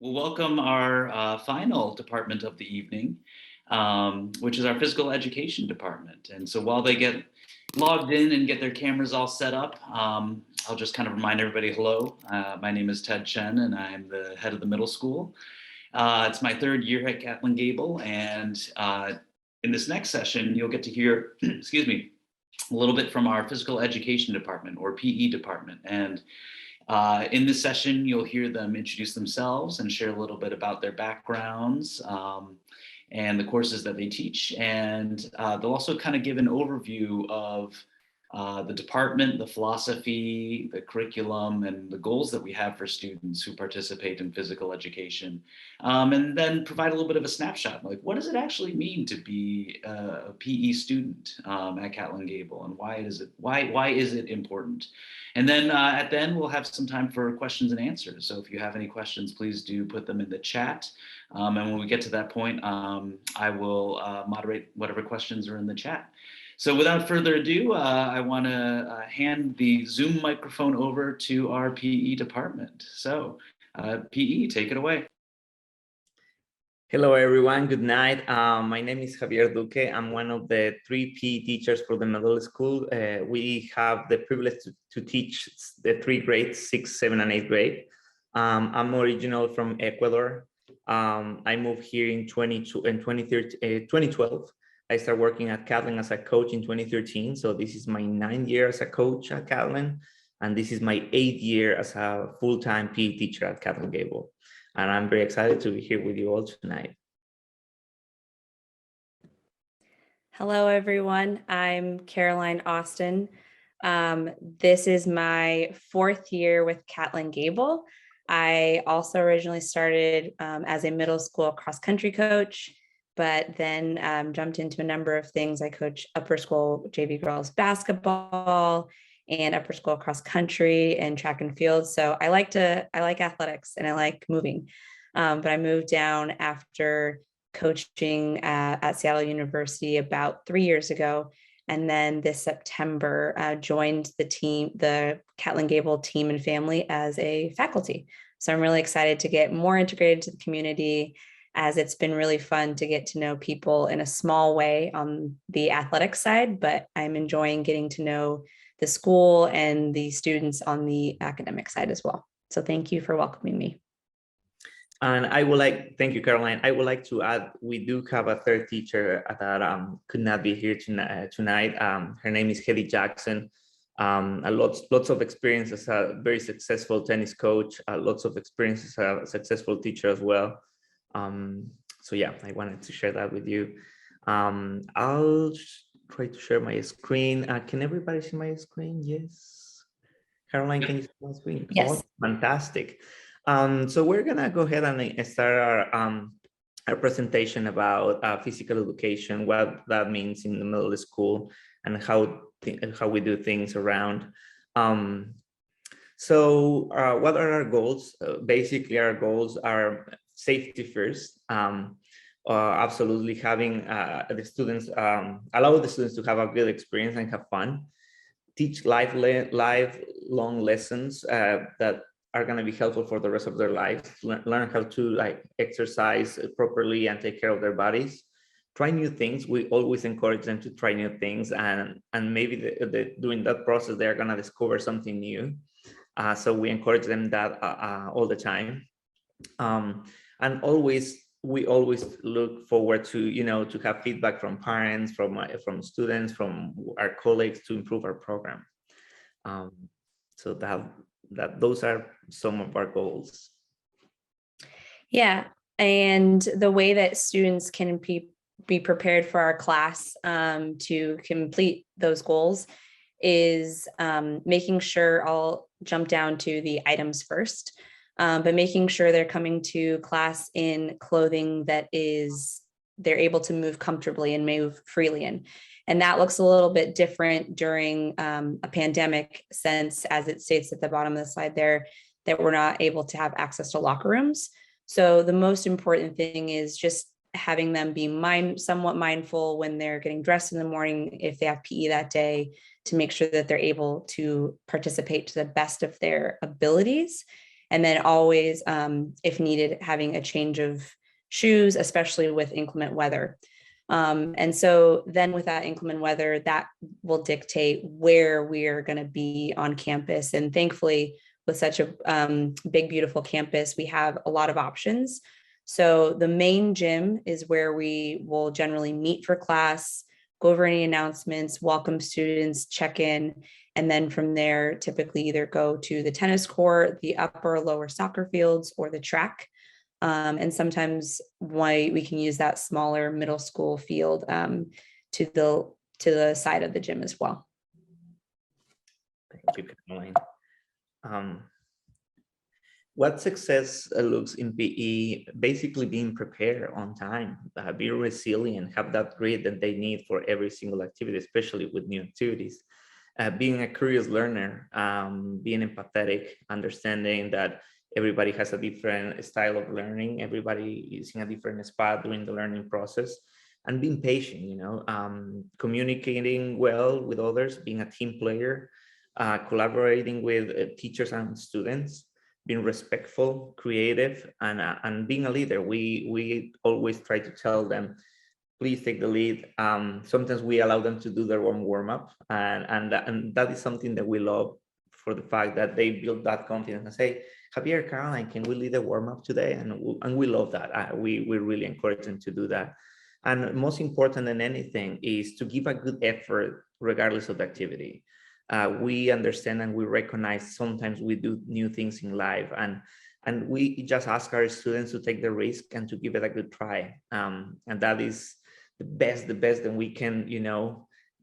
We'll welcome our final department of the evening, which is our physical education department. And so while they get logged in and get their cameras all set up, I'll just kind of remind everybody, hello, my name is Ted Chen and I'm the head of the middle school. It's my third year at Catlin Gabel, and in this next session, you'll get to hear, excuse me, a little bit from our physical education department or PE department. And in this session, you'll hear them introduce themselves and share a little bit about their backgrounds and the courses that they teach. And they'll also kind of give an overview of the department, the philosophy, the curriculum, and the goals that we have for students who participate in physical education. And then provide a little bit of a snapshot, like what does it actually mean to be a PE student at Catlin Gabel, and why is it important? And then at the end, we'll have some time for questions and answers. So if you have any questions, please do put them in the chat. And when we get to that point, I will moderate whatever questions are in the chat. So without further ado, I want to hand the Zoom microphone over to our PE department. So PE, take it away. Hello, everyone. Good night. My name is Javier Duque. I'm one of the 3 PE teachers for the middle school. We have the privilege to teach the 3 grades, 6, 7, and 8th grade. I'm original from Ecuador. I moved here in 2012. I started working at Catlin as a coach in 2013. So this is my 9th year as a coach at Catlin. And this is my 8th year as a full-time PE teacher at Catlin Gabel. And I'm very excited to be here with you all tonight. Hello, everyone. I'm Caroline Austin. This is my 4th year with Catlin Gabel. I also originally started as a middle school cross-country coach, but then jumped into a number of things. I coach upper school JV girls basketball and upper school cross country and track and field. So I like athletics and I like moving. But I moved down after coaching at Seattle University about 3 years ago. And then this September joined the Catlin Gabel team and family as a faculty. So I'm really excited to get more integrated to the community, as it's been really fun to get to know people in a small way on the athletic side, but I'm enjoying getting to know the school and the students on the academic side as well. So thank you for welcoming me. And thank you, Caroline. I would like to add, we do have a 3rd teacher that could not be here tonight. Her name is Hedy Jackson. Lots of experience as a very successful tennis coach, lots of experience as a successful teacher as well. So yeah, I wanted to share that with you. I'll try to share my screen. Can everybody see my screen? Yes. Caroline, can you see my screen? Yes. Oh, fantastic. So we're gonna go ahead and start our presentation about physical education, what that means in the middle school, and how we do things around. So what are our goals? Basically, our goals are safety first. Absolutely having the students, allow the students to have a good experience and have fun. Teach lifelong lessons that are going to be helpful for the rest of their lives. Learn how to exercise properly and take care of their bodies. Try new things. We always encourage them to try new things, and maybe during that process they're going to discover something new. So we encourage them that all the time. And we always look forward to to have feedback from parents, from students, from our colleagues to improve our program. So those are some of our goals. Yeah, and the way that students can be prepared for our class to complete those goals is making sure, I'll jump down to the items first, but making sure they're coming to class in clothing that they're able to move comfortably and move freely in. And that looks a little bit different during a pandemic, since, as it states at the bottom of the slide there, that we're not able to have access to locker rooms. So the most important thing is just having them be somewhat mindful when they're getting dressed in the morning, if they have PE that day, to make sure that they're able to participate to the best of their abilities. And then always, if needed, having a change of shoes, especially with inclement weather. And so then with that inclement weather, that will dictate where we are going to be on campus. And thankfully, with such a big, beautiful campus, we have a lot of options. So the main gym is where we will generally meet for class, go over any announcements, welcome students, check in, and then from there, typically either go to the tennis court, the upper or lower soccer fields, or the track. And sometimes why we can use that smaller middle school field to the side of the gym as well. Thank you, Caroline. What success looks in PE? Basically being prepared on time, be resilient, have that grit that they need for every single activity, especially with new activities. Being a curious learner, being empathetic, understanding that everybody has a different style of learning, everybody is in a different spot during the learning process, and being patient, communicating well with others, being a team player, collaborating with teachers and students, being respectful, creative, and being a leader. We always try to tell them, please take the lead. Sometimes we allow them to do their own warm-up, and that is something that we love, for the fact that they build that confidence and say, Javier, Caroline, can we lead a warm-up today? And we love that. We really encourage them to do that. And most important than anything is to give a good effort regardless of the activity. We understand and we recognize sometimes we do new things in life, and we just ask our students to take the risk and to give it a good try. And that is the best that we can,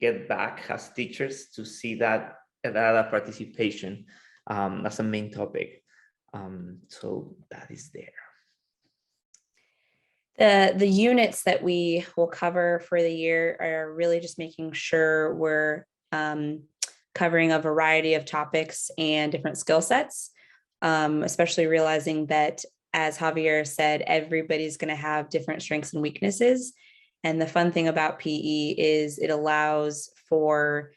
get back as teachers, to see that participation as a main topic. So that is there. The units that we will cover for the year are really just making sure we're covering a variety of topics and different skill sets, especially realizing that, as Javier said, everybody's going to have different strengths and weaknesses. And the fun thing about PE is it allows for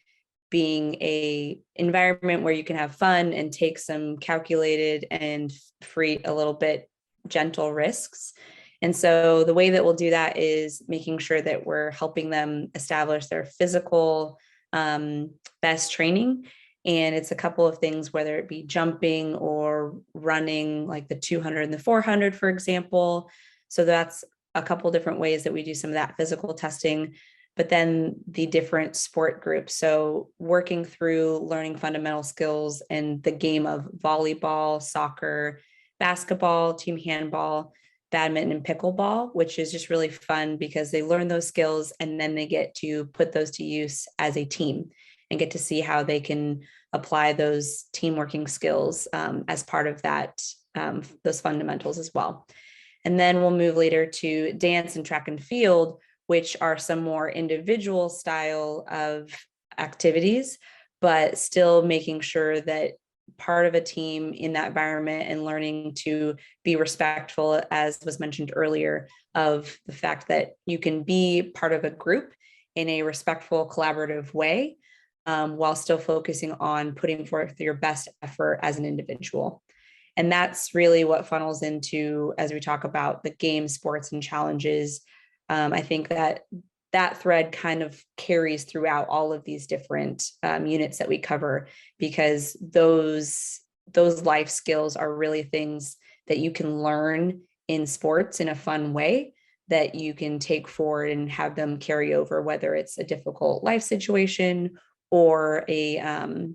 being a environment where you can have fun and take some calculated and a little bit gentle risks. And so the way that we'll do that is making sure that we're helping them establish their physical best training. And it's a couple of things, whether it be jumping or running, like the 200 and the 400, for example. So that's a couple different ways that we do some of that physical testing, but then the different sport groups. So working through learning fundamental skills in the game of volleyball, soccer, basketball, team handball, badminton, and pickleball, which is just really fun because they learn those skills and then they get to put those to use as a team and get to see how they can apply those team working skills as part of that, those fundamentals as well. And then we'll move later to dance and track and field, which are some more individual style of activities, but still making sure that part of a team in that environment and learning to be respectful, as was mentioned earlier, of the fact that you can be part of a group in a respectful, collaborative way, while still focusing on putting forth your best effort as an individual. And that's really what funnels into, as we talk about the game, sports, and challenges. I think that thread kind of carries throughout all of these different units that we cover, because those life skills are really things that you can learn in sports in a fun way that you can take forward and have them carry over, whether it's a difficult life situation or I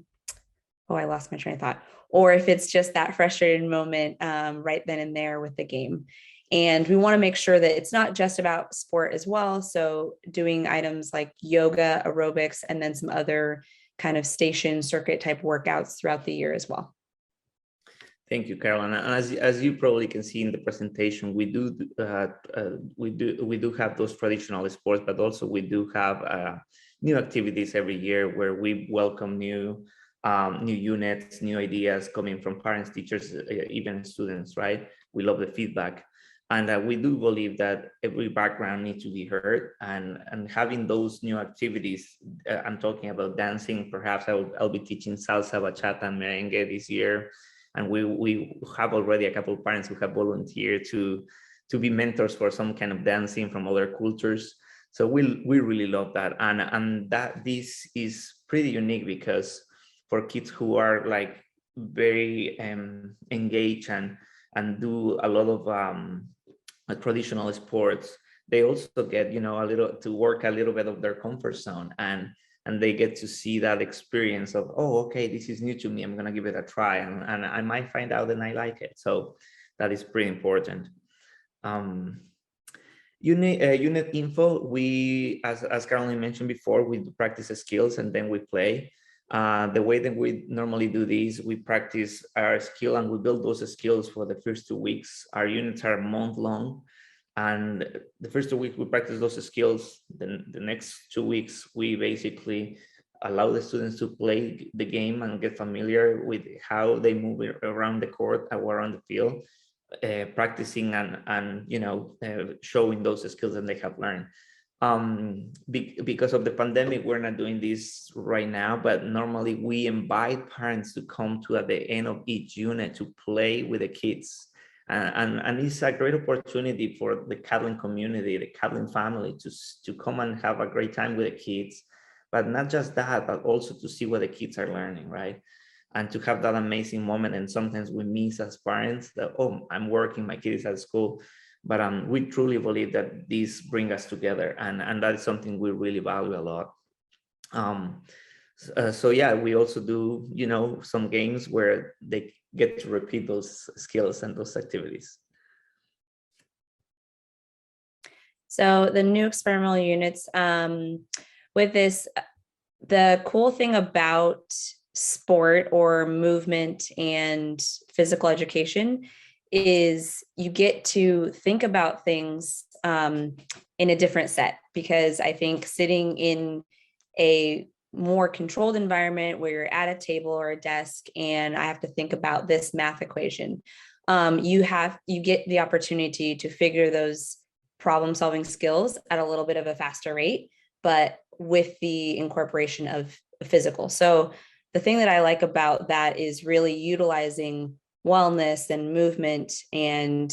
lost my train of thought, or if it's just that frustrated moment right then and there with the game. And we want to make sure that it's not just about sport as well. So doing items like yoga, aerobics, and then some other kind of station circuit type workouts throughout the year as well. Thank you, Caroline. And as you probably can see in the presentation, we do have those traditional sports, but also we do have new activities every year where we welcome new units, new ideas coming from parents, teachers, even students, right? We love the feedback. And we do believe that every background needs to be heard, and having those new activities. I'm talking about dancing. Perhaps I'll be teaching salsa, bachata, and merengue this year. And we have already a couple of parents who have volunteered to be mentors for some kind of dancing from other cultures. So we really love that. And that this is pretty unique because for kids who are like very engaged and do a lot of traditional sports, they also get, you know, a little to work a little bit of their comfort zone, and they get to see that experience of, oh, okay, this is new to me, I'm gonna give it a try, and I might find out and I like it. So that is pretty important. Unit info, we, as Caroline mentioned before, we practice skills and then we play. The way that we normally do this, we practice our skill and we build those skills for the first 2 weeks. Our units are a month long, and the first 2 weeks we practice those skills. Then the next 2 weeks we basically allow the students to play the game and get familiar with how they move around the court or around the field, practicing and you know, showing those skills that they have learned. Because of the pandemic, we're not doing this right now, but normally we invite parents to come to at the end of each unit to play with the kids. And it's a great opportunity for the Catlin community, the Catlin family to come and have a great time with the kids. But not just that, but also to see what the kids are learning, right? And to have that amazing moment. And sometimes we miss as parents that, oh, I'm working, my kid is at school. But we truly believe that these bring us together, and that is something we really value a lot. So yeah, we also do, you know, some games where they get to repeat those skills and those activities. So the new experimental units, with this, the cool thing about sport or movement and physical education is you get to think about things in a different set, because I think sitting in a more controlled environment where you're at a table or a desk and I have to think about this math equation, you get the opportunity to figure those problem solving skills at a little bit of a faster rate, but with the incorporation of physical. So the thing that I like about that is really utilizing wellness and movement and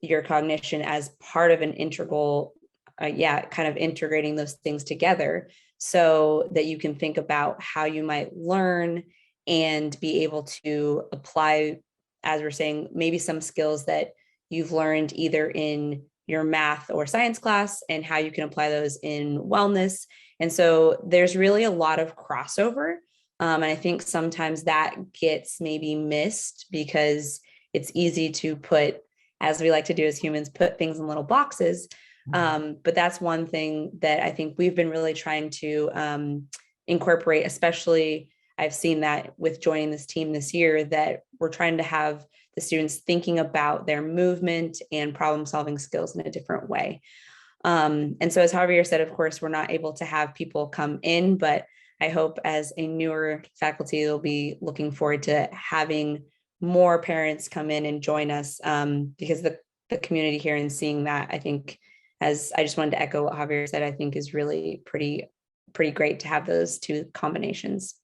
your cognition as part of an integral, kind of integrating those things together so that you can think about how you might learn and be able to apply, as we're saying, maybe some skills that you've learned either in your math or science class and how you can apply those in wellness. And so there's really a lot of crossover. And I think sometimes that gets maybe missed because it's easy to put, as we like to do as humans, put things in little boxes. But that's one thing that I think we've been really trying to incorporate, especially I've seen that with joining this team this year, that we're trying to have the students thinking about their movement and problem solving skills in a different way. And so as Javier said, of course, we're not able to have people come in, but I hope as a newer faculty, they'll be looking forward to having more parents come in and join us, because the community here and seeing that, I think, as I just wanted to echo what Javier said, I think is really pretty great to have those two combinations.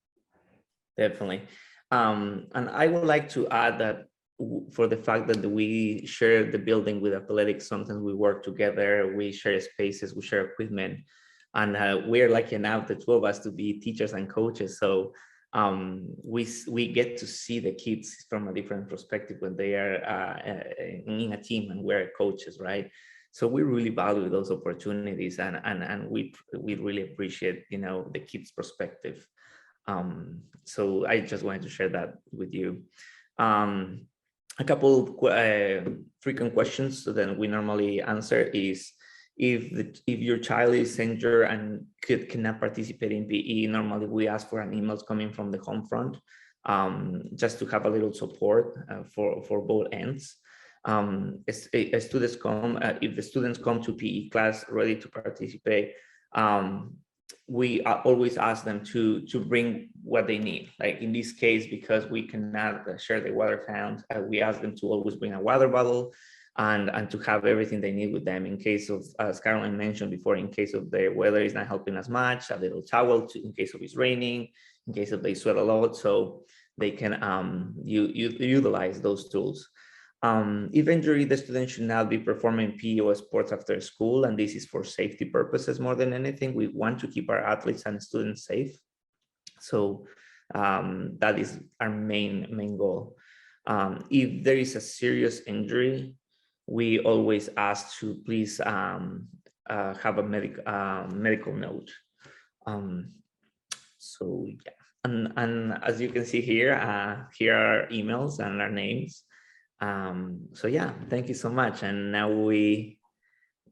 Definitely. And I would like to add that for the fact that we share the building with athletics, sometimes we work together, we share spaces, we share equipment, and we're lucky enough, the two of us, to be teachers and coaches. So we get to see the kids from a different perspective when they are in a team and we're coaches, right? So we really value those opportunities, and we really appreciate, you know, the kids' perspective. So I just wanted to share that with you. A couple frequent questions that we normally answer is, if your child is injured and cannot participate in PE, normally we ask for an email coming from the home front, just to have a little support for both ends. If the students come to PE class ready to participate, we always ask them to bring what they need. Like in this case, because we cannot share the water fountain, we ask them to always bring a water bottle and to have everything they need with them in case of, as Caroline mentioned before, in case of the weather is not helping as much, a little towel in case of it's raining, in case of they sweat a lot. So they can utilize those tools. Eventually, the student should not be performing PE or sports after school, and this is for safety purposes more than anything. We want to keep our athletes and students safe. So that is our main goal. If there is a serious injury, we always ask to please have a medical note. So yeah, and as you can see here, here are our emails and our names. So yeah, thank you so much. And now we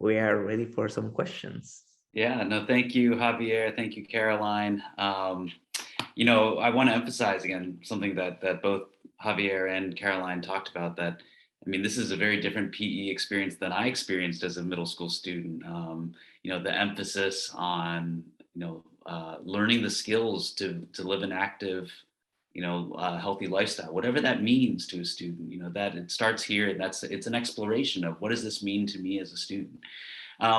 are ready for some questions. Yeah, no, thank you, Javier. Thank you, Caroline. You know, I want to emphasize again something that both Javier and Caroline talked about, that, I mean, this is a very different PE experience than I experienced as a middle school student. You know, the emphasis on, you know, learning the skills to live an active, you know, healthy lifestyle, whatever that means to a student, you know, that it starts here, and it's an exploration of what does this mean to me as a student.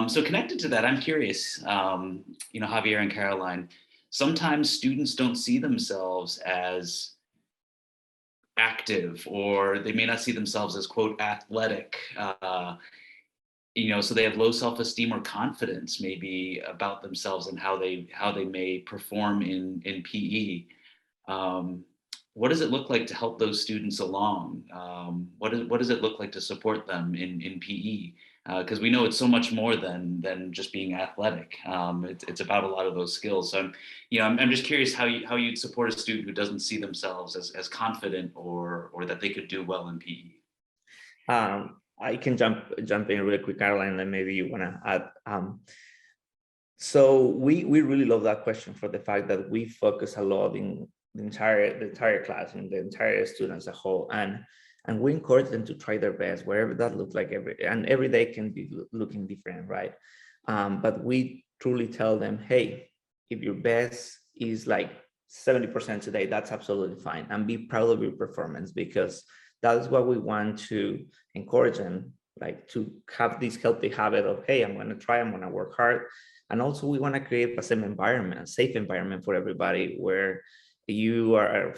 So connected to that, I'm curious, you know, Javier and Caroline, sometimes students don't see themselves as active, or they may not see themselves as, quote, athletic, you know, so they have low self-esteem or confidence maybe about themselves and how they may perform in PE. What does it look like to help those students along? What does it look like to support them in PE? Because we know it's so much more than just being athletic. It's about a lot of those skills. So I'm just curious how you'd support a student who doesn't see themselves as confident or that they could do well in PE. I can jump in really quick, Caroline, and maybe you want to add. So we really love that question for the fact that we focus a lot in the entire class and the entire students as a whole, and we encourage them to try their best wherever that looks like. Every day can be looking different, right? But we truly tell them, hey, if your best is like 70% today, that's absolutely fine, and be proud of your performance, because that is what we want to encourage them, like to have this healthy habit of, hey, I'm going to work hard. And also we want to create a safe environment for everybody, where you are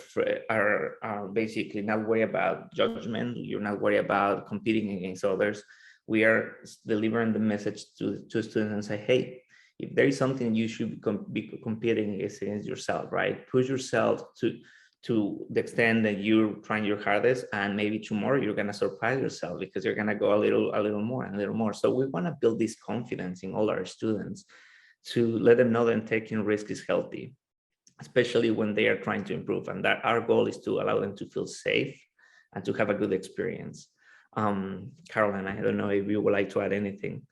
basically not worried about judgment. You're not worried about competing against others. We are delivering the message to students and say, hey, if there is something you should be competing against yourself, right? Push yourself to the extent that you're trying your hardest, and maybe tomorrow you're going to surprise yourself because you're going to go a little more. So we want to build this confidence in all our students, to let them know that taking risk is healthy, especially when they are trying to improve, and that our goal is to allow them to feel safe and to have a good experience. Caroline, I don't know if you would like to add anything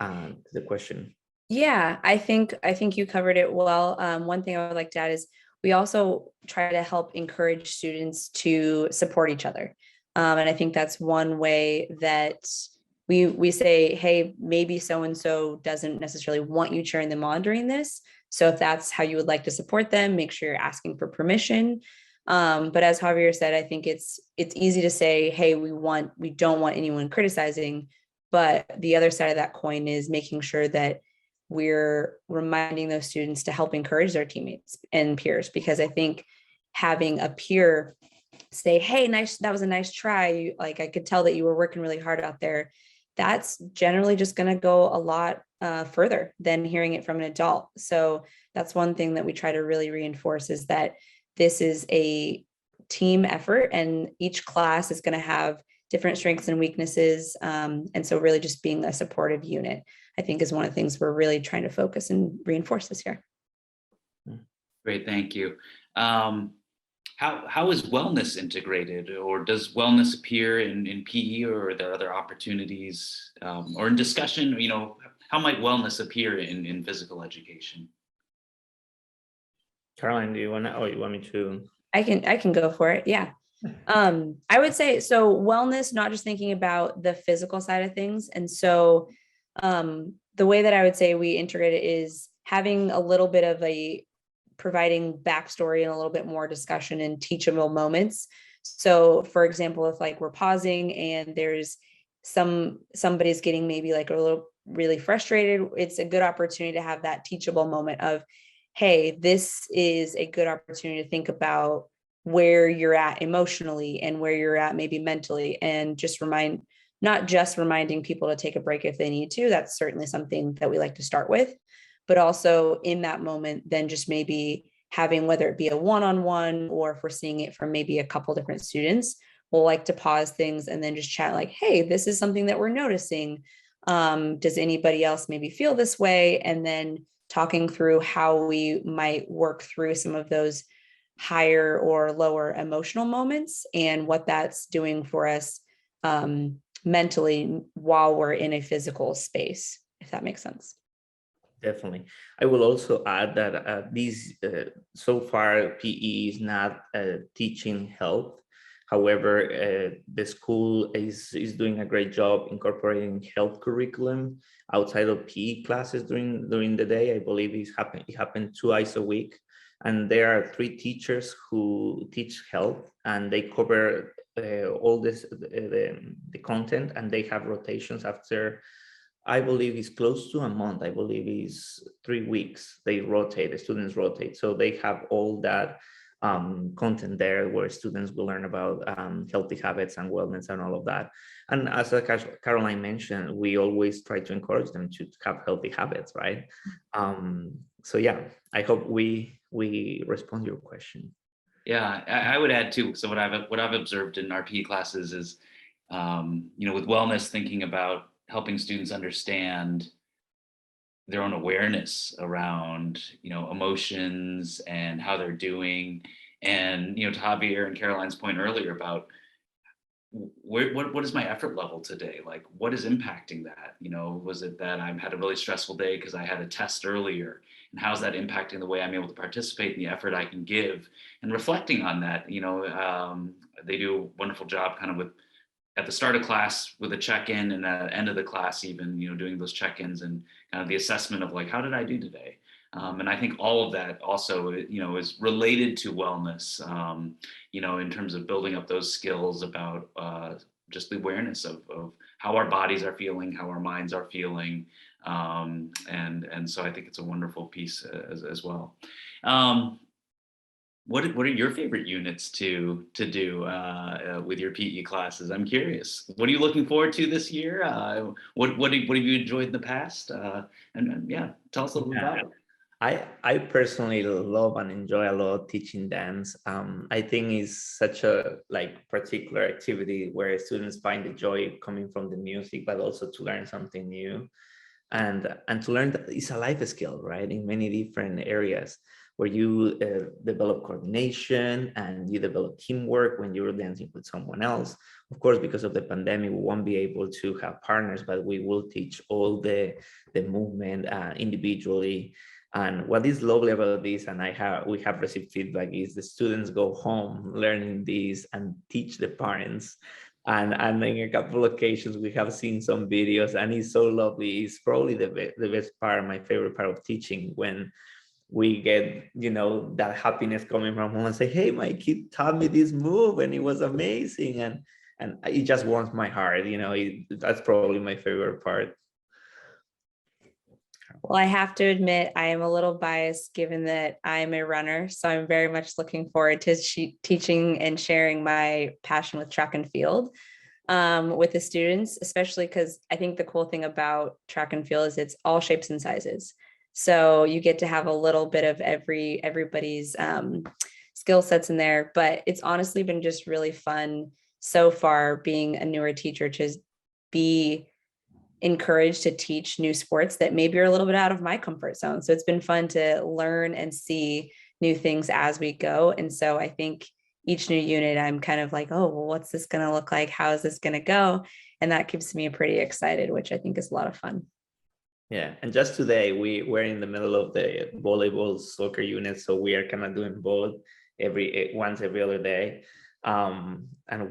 to the question. Yeah, I think you covered it well. One thing I would like to add is we also try to help encourage students to support each other. And I think that's one way that we say, hey, maybe so-and-so doesn't necessarily want you cheering them on during this. So if that's how you would like to support them, make sure you're asking for permission. But as Javier said, I think it's easy to say, hey, we don't want anyone criticizing. But the other side of that coin is making sure that we're reminding those students to help encourage their teammates and peers, because I think having a peer say, hey, nice, that was a nice try, like I could tell that you were working really hard out there, that's generally just going to go a lot further than hearing it from an adult. So that's one thing that we try to really reinforce, is that this is a team effort and each class is going to have different strengths and weaknesses. And so really just being a supportive unit, I think, is one of the things we're really trying to focus and reinforce this year. Great, thank you. How is wellness integrated, or does wellness appear in PE, or are there other opportunities, or in discussion? You know, how might wellness appear in physical education? Caroline, do you want to, or you want me to? I can go for it. Yeah. I would say, so wellness, not just thinking about the physical side of things. And so the way that I would say we integrate it is having a little bit of providing backstory and a little bit more discussion and teachable moments. So for example, if like we're pausing and there's somebody's getting maybe like a little really frustrated, it's a good opportunity to have that teachable moment of, hey, this is a good opportunity to think about where you're at emotionally and where you're at maybe mentally, and just not just reminding people to take a break if they need to. That's certainly something that we like to start with, but also in that moment, then just maybe having, whether it be a one-on-one or if we're seeing it from maybe a couple different students, we'll like to pause things and then just chat like, hey, this is something that we're noticing. Does anybody else maybe feel this way? And then talking through how we might work through some of those higher or lower emotional moments and what that's doing for us mentally while we're in a physical space, if that makes sense. Definitely. I will also add that so far PE is not teaching health. However, the school is doing a great job incorporating health curriculum outside of PE classes during the day. I believe it happened twice a week. And there are 3 teachers who teach health, and they cover all this the content, and they have rotations after, I believe it's close to a month. I believe it's 3 weeks. They rotate, the students rotate. So they have all that content there where students will learn about healthy habits and wellness and all of that. And as Caroline mentioned, we always try to encourage them to have healthy habits, right? So yeah, I hope we respond to your question. Yeah, I would add too. So what I've observed in our PE classes is, with wellness, thinking about helping students understand their own awareness around, emotions and how they're doing. And, to Javier and Caroline's point earlier about what is my effort level today? Like, what is impacting that? Was it that I've had a really stressful day because I had a test earlier? And how's that impacting the way I'm able to participate in the effort I can give? And reflecting on that, they do a wonderful job kind of with at the start of class with a check-in, and at the end of the class even, doing those check-ins and kind of the assessment of like, how did I do today? And I think all of that also, is related to wellness, in terms of building up those skills about just the awareness of how our bodies are feeling, how our minds are feeling. And so I think it's a wonderful piece as well. What are your favorite units to do with your PE classes? I'm curious. What are you looking forward to this year? What have you enjoyed in the past? And yeah, tell us a little bit about it. I personally love and enjoy a lot teaching dance. I think it's such a particular activity where students find the joy coming from the music, but also to learn something new, and to learn that it's a life skill, right? In many different areas where you develop coordination and you develop teamwork when you're dancing with someone else. Of course, because of the pandemic, we won't be able to have partners, but we will teach all the movement individually. And what is lovely about this, and we have received feedback, is the students go home learning this and teach the parents. And in a couple of occasions, we have seen some videos, and it's so lovely. It's probably the best part, my favorite part of teaching, when we get, that happiness coming from home and say, hey, my kid taught me this move and it was amazing. And it just warms my heart, that's probably my favorite part. Well, I have to admit, I am a little biased given that I'm a runner. So I'm very much looking forward to teaching and sharing my passion with track and field with the students, especially because I think the cool thing about track and field is it's all shapes and sizes. So you get to have a little bit of everybody's skill sets in there, but it's honestly been just really fun so far being a newer teacher to be encouraged to teach new sports that maybe are a little bit out of my comfort zone. So it's been fun to learn and see new things as we go. And so I think each new unit, I'm kind of like, oh, well, what's this going to look like? How is this going to go? And that keeps me pretty excited, which I think is a lot of fun. Yeah, and just today we're in the middle of the volleyball soccer unit, so we are kind of doing both once every other day, and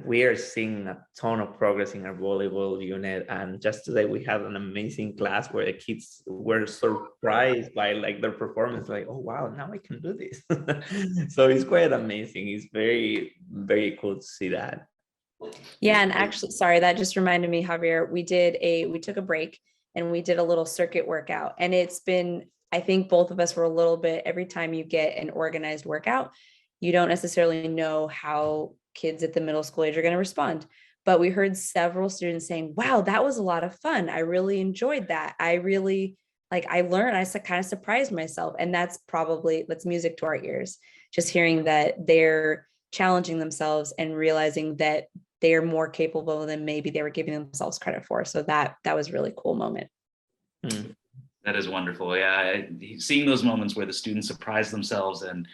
we are seeing a ton of progress in our volleyball unit. And just today we had an amazing class where the kids were surprised by their performance, like, oh wow, now I can do this. So it's quite amazing. It's very, very cool to see that. Yeah, and actually, sorry, that just reminded me, Javier, we took a break and we did a little circuit workout. And it's been, I think both of us were a little bit, every time you get an organized workout, you don't necessarily know how kids at the middle school age are going to respond. But we heard several students saying, wow, that was a lot of fun. I really enjoyed that. I really, like, I learned, I kind of surprised myself. And that's music to our ears, just hearing that they're challenging themselves and realizing that they're more capable than maybe they were giving themselves credit for. So that was a really cool moment. That is wonderful. Yeah, seeing those moments where the students surprise themselves, and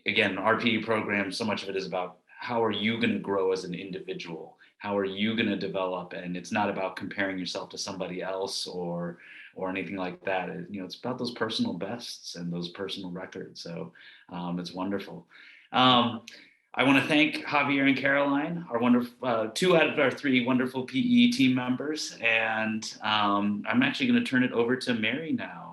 again, our PE program, so much of it is about how are you going to grow as an individual? How are you going to develop? And it's not about comparing yourself to somebody else or anything like that. It's about those personal bests and those personal records. So it's wonderful. I want to thank Javier and Caroline, our wonderful 2 out of our 3 wonderful PE team members. And I'm actually going to turn it over to Mary now.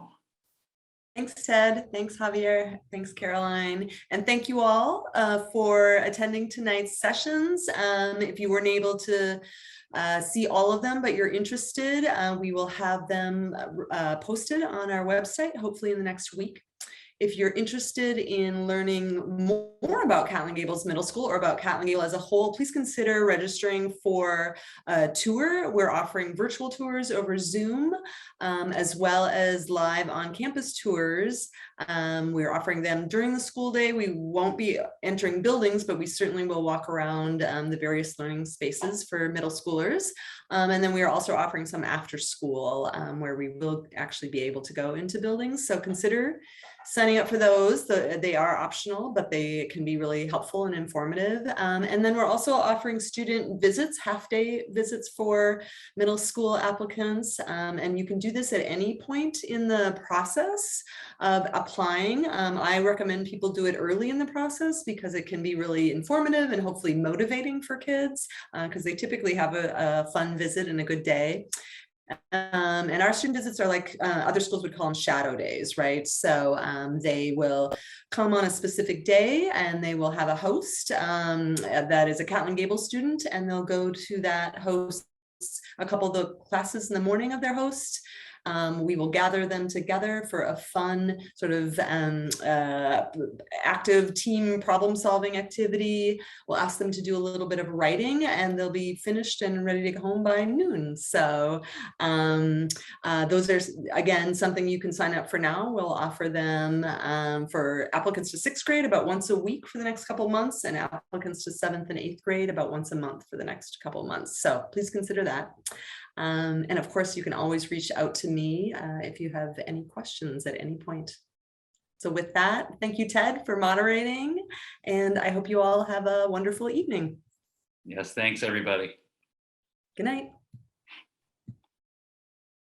Thanks, Ted. Thanks, Javier. Thanks, Caroline. And thank you all for attending tonight's sessions. If you weren't able to see all of them, but you're interested, we will have them posted on our website, hopefully in the next week. If you're interested in learning more about Catlin Gables Middle School or about Catlin Gable as a whole, please consider registering for a tour. We're offering virtual tours over Zoom, as well as live on-campus tours. We're offering them during the school day. We won't be entering buildings, but we certainly will walk around the various learning spaces for middle schoolers. And then we are also offering some after school where we will actually be able to go into buildings. So consider signing up for those. They are optional, but they can be really helpful and informative. And then we're also offering student visits, half-day visits for middle school applicants. And you can do this at any point in the process of applying. I recommend people do it early in the process because it can be really informative and hopefully motivating for kids because they typically have a fun visit and a good day. And our student visits are like other schools would call them shadow days, right? So they will come on a specific day and they will have a host that is a Catlin Gable student, and they'll go to that host a couple of the classes in the morning of their host. We will gather them together for a fun sort of active team problem-solving activity. We'll ask them to do a little bit of writing and they'll be finished and ready to go home by noon. So those are, again, something you can sign up for now. We'll offer them for applicants to 6th grade about once a week for the next couple of months, and applicants to 7th and 8th grade about once a month for the next couple of months. So please consider that. And of course, you can always reach out to me if you have any questions at any point. So with that, thank you, Ted, for moderating, and I hope you all have a wonderful evening. Yes, thanks, everybody. Good night.